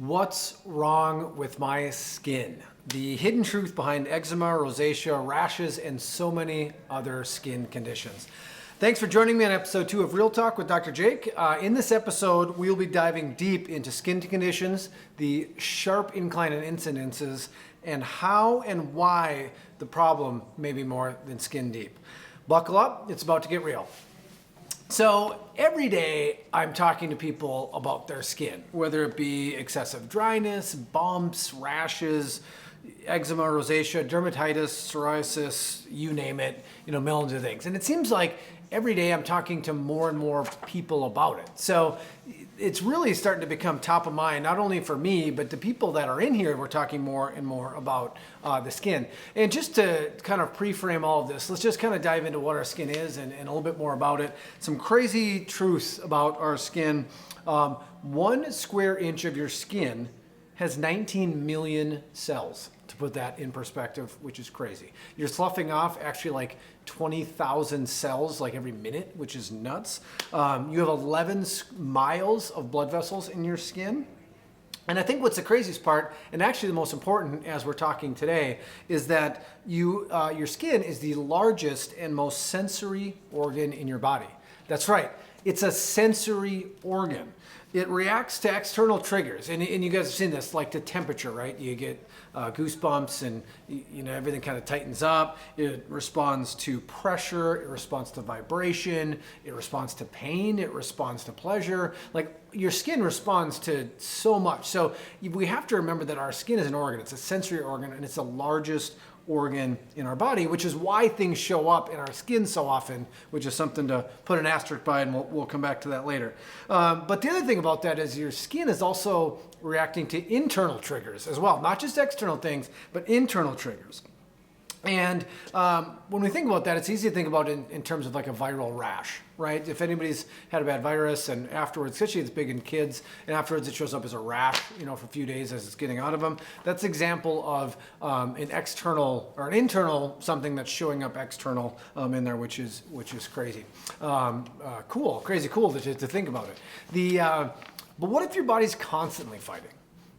What's wrong with my skin? The hidden truth behind eczema, rosacea, rashes, and so many other skin conditions. Thanks for joining me on episode 2 of Real Talk with Dr. Jake. In this episode, we'll be diving deep into skin conditions, the sharp incline and incidences, and how and why the problem may be more than skin deep. Buckle up, it's about to get real. So every day I'm talking to people about their skin, whether it be excessive dryness, bumps, rashes, eczema, rosacea, dermatitis, psoriasis, you name it, millions of things. And it seems like every day I'm talking to more and more people about it. So it's really starting to become top of mind, not only for me, but the people that are in here, we're talking more and more about the skin. And just to kind of pre-frame all of this, let's just kind of dive into what our skin is and a little bit more about it. Some crazy truths about our skin. 1 square inch of your skin has 19 million cells, to put that in perspective, which is crazy. You're sloughing off actually like 20,000 cells like every minute, which is nuts. You have 11 miles of blood vessels in your skin. And I think what's the craziest part, and actually the most important as we're talking today, is that your skin is the largest and most sensory organ in your body. That's right, it's a sensory organ. It reacts to external triggers, and you guys have seen this, like the temperature, right? You get goosebumps, and everything kind of tightens up. It responds to pressure. It responds to vibration. It responds to pain. It responds to pleasure. Like your skin responds to so much. So we have to remember that our skin is an organ. It's a sensory organ, and it's the largest organ in our body, which is why things show up in our skin so often, which is something to put an asterisk by, and we'll come back to that later. But the other thing about that is your skin is also reacting to internal triggers as well, not just external things, but internal triggers. And when we think about that, it's easy to think about it in terms of like a viral rash, right? If anybody's had a bad virus and afterwards, especially it's big in kids, and afterwards it shows up as a rash, for a few days as it's getting out of them. That's an example of an external or an internal something that's showing up external in there, which is crazy. Crazy cool to think about it. But what if your body's constantly fighting?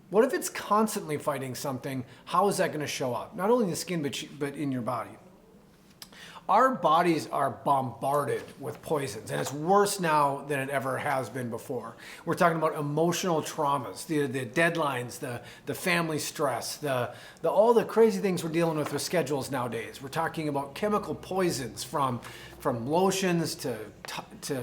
What if it's constantly fighting something? How is that going to show up? Not only in the skin, but in your body. Our bodies are bombarded with poisons, and it's worse now than it ever has been before. We're talking about emotional traumas, the deadlines, the family stress, all the crazy things we're dealing with schedules nowadays. We're talking about chemical poisons from lotions to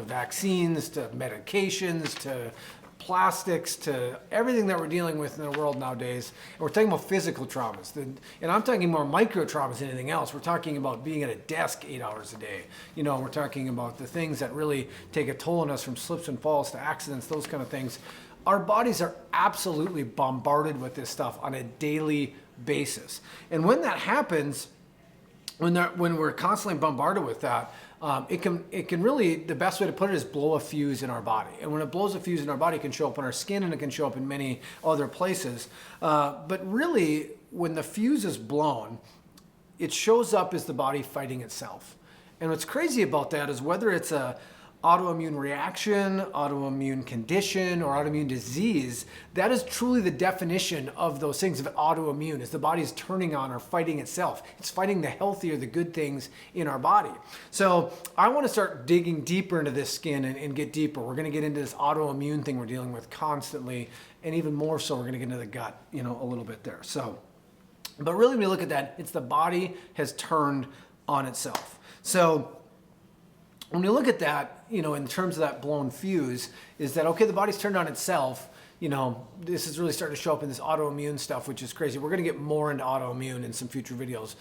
vaccines to medications to plastics to everything that we're dealing with in the world nowadays. And we're talking about physical traumas. And I'm talking more micro traumas than anything else. We're talking about being at a desk 8 hours a day. We're talking about the things that really take a toll on us, from slips and falls to accidents, those kind of things. Our bodies are absolutely bombarded with this stuff on a daily basis. And when that happens, when we're constantly bombarded with that, it can really, the best way to put it is blow a fuse in our body. And when it blows a fuse in our body, it can show up on our skin, and it can show up in many other places. But really, when the fuse is blown, it shows up as the body fighting itself. And what's crazy about that is whether it's a autoimmune reaction, autoimmune condition, or autoimmune disease, that is truly the definition of those things of autoimmune, is the body is turning on or fighting itself. It's fighting the healthy or the good things in our body. So I want to start digging deeper into this skin and get deeper. We're going to get into this autoimmune thing we're dealing with constantly, and even more so we're going to get into the gut, a little bit there. So, but really when you look at that, it's the body has turned on itself. So when you look at that, in terms of that blown fuse, is that, okay, the body's turned on itself. This is really starting to show up in this autoimmune stuff, which is crazy. We're going to get more into autoimmune in some future videos.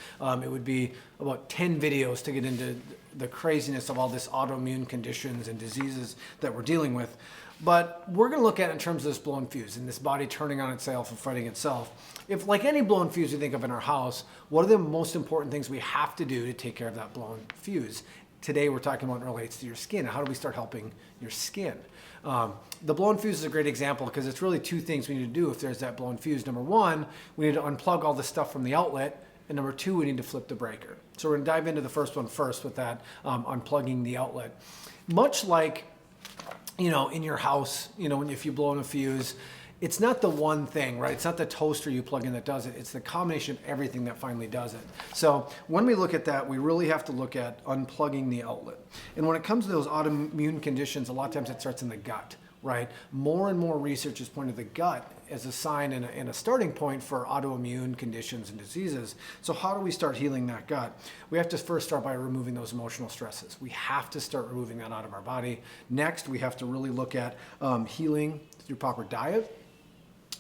It would be about 10 videos to get into the craziness of all this autoimmune conditions and diseases that we're dealing with. But we're going to look at it in terms of this blown fuse and this body turning on itself and fighting itself. If, like any blown fuse we think of in our house, what are the most important things we have to do to take care of that blown fuse? Today we're talking about it relates to your skin. How do we start helping your skin? The blown fuse is a great example because it's really 2 things we need to do if there's that blown fuse. Number 1, we need to unplug all the stuff from the outlet. And number 2, we need to flip the breaker. So we're going to dive into the first one first with that, unplugging the outlet. Much like, in your house, if you blow in a fuse, it's not the one thing, right? It's not the toaster you plug in that does it. It's the combination of everything that finally does it. So when we look at that, we really have to look at unplugging the outlet. And when it comes to those autoimmune conditions, a lot of times it starts in the gut, right? More and more research is pointing to the gut as a sign and a starting point for autoimmune conditions and diseases. So how do we start healing that gut? We have to first start by removing those emotional stresses. We have to start removing that out of our body. Next, we have to really look at healing through proper diet,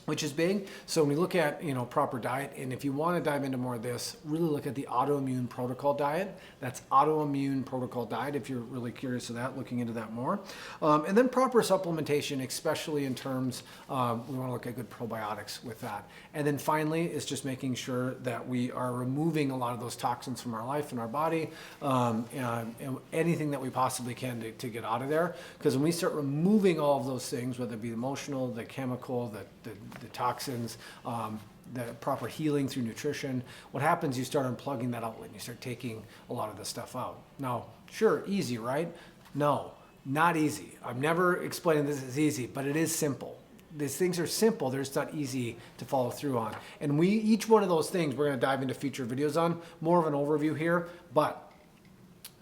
which is big. So when we look at, proper diet, and if you want to dive into more of this, really look at the autoimmune protocol diet. That's autoimmune protocol diet, if you're really curious of that, looking into that more. And then proper supplementation, especially in terms, we want to look at good probiotics with that. And then finally, is just making sure that we are removing a lot of those toxins from our life and our body, and anything that we possibly can to get out of there. Because when we start removing all of those things, whether it be emotional, the chemical, the toxins, the proper healing through nutrition, what happens, you start unplugging that outlet and you start taking a lot of the stuff out. Now, sure, easy, right? No, not easy. I'm never explaining this as easy, but it is simple. These things are simple, they're just not easy to follow through on. And each one of those things we're going to dive into future videos on, more of an overview here, but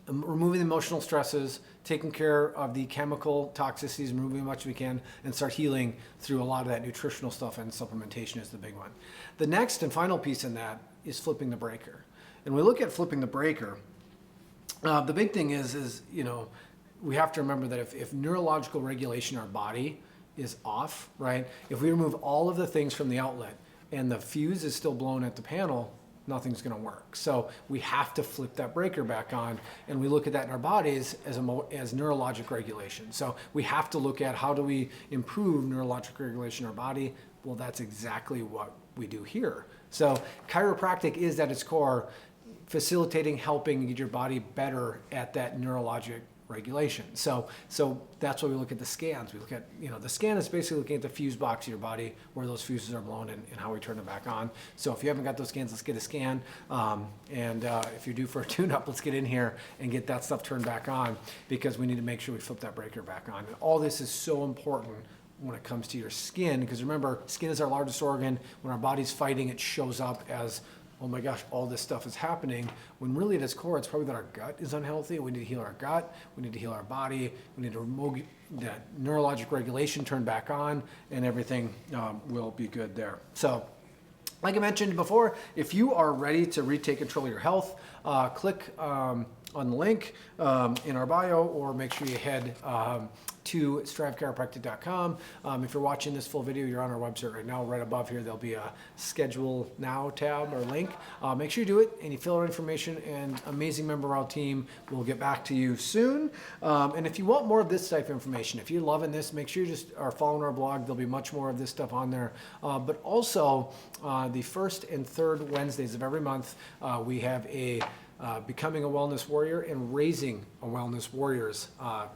removing the emotional stresses, taking care of the chemical toxicities, removing as much as we can, and start healing through a lot of that nutritional stuff, and supplementation is the big one. The next and final piece in that is flipping the breaker. And we look at flipping the breaker, the big thing is we have to remember that if neurological regulation in our body is off, right? If we remove all of the things from the outlet and the fuse is still blown at the panel, nothing's going to work. So we have to flip that breaker back on, and we look at that in our bodies as neurologic regulation. So we have to look at how do we improve neurologic regulation in our body. Well, that's exactly what we do here. So chiropractic is at its core facilitating, helping get your body better at that neurologic regulation. So that's why we look at the scans. We look at, the scan is basically looking at the fuse box of your body, where those fuses are blown, and how we turn them back on. So if you haven't got those scans, let's get a scan. If you're due for a tune-up, let's get in here and get that stuff turned back on, because we need to make sure we flip that breaker back on. And all this is so important when it comes to your skin, because remember, skin is our largest organ. When our body's fighting, it shows up as, oh my gosh, all this stuff is happening, when really at its core, it's probably that our gut is unhealthy. We need to heal our gut. We need to heal our body. We need to remove that neurologic regulation, turn back on, and everything will be good there. So, like I mentioned before, if you are ready to retake control of your health, click on the link in our bio, or make sure you head to strivechiropractic.com. If you're watching this full video, you're on our website right now. Right above here, there'll be a schedule now tab or link. Make sure you do it and you fill out information, and amazing member of our team will get back to you soon. And if you want more of this type of information, if you're loving this, make sure you just are following our blog. There'll be much more of this stuff on there. But also, the first and third Wednesdays of every month, we have a Becoming a Wellness Warrior and Raising a Wellness Warriors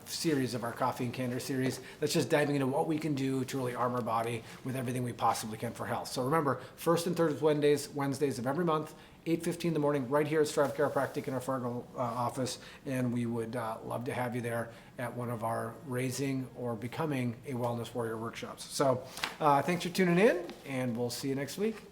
series of our Coffee and Candor series. That's just diving into what we can do to really arm our body with everything we possibly can for health. So remember, first and third Wednesdays of every month, 8:15 in the morning, right here at Strive Chiropractic in our Fargo office, and we would love to have you there at one of our Raising or Becoming a Wellness Warrior workshops. So thanks for tuning in, and we'll see you next week.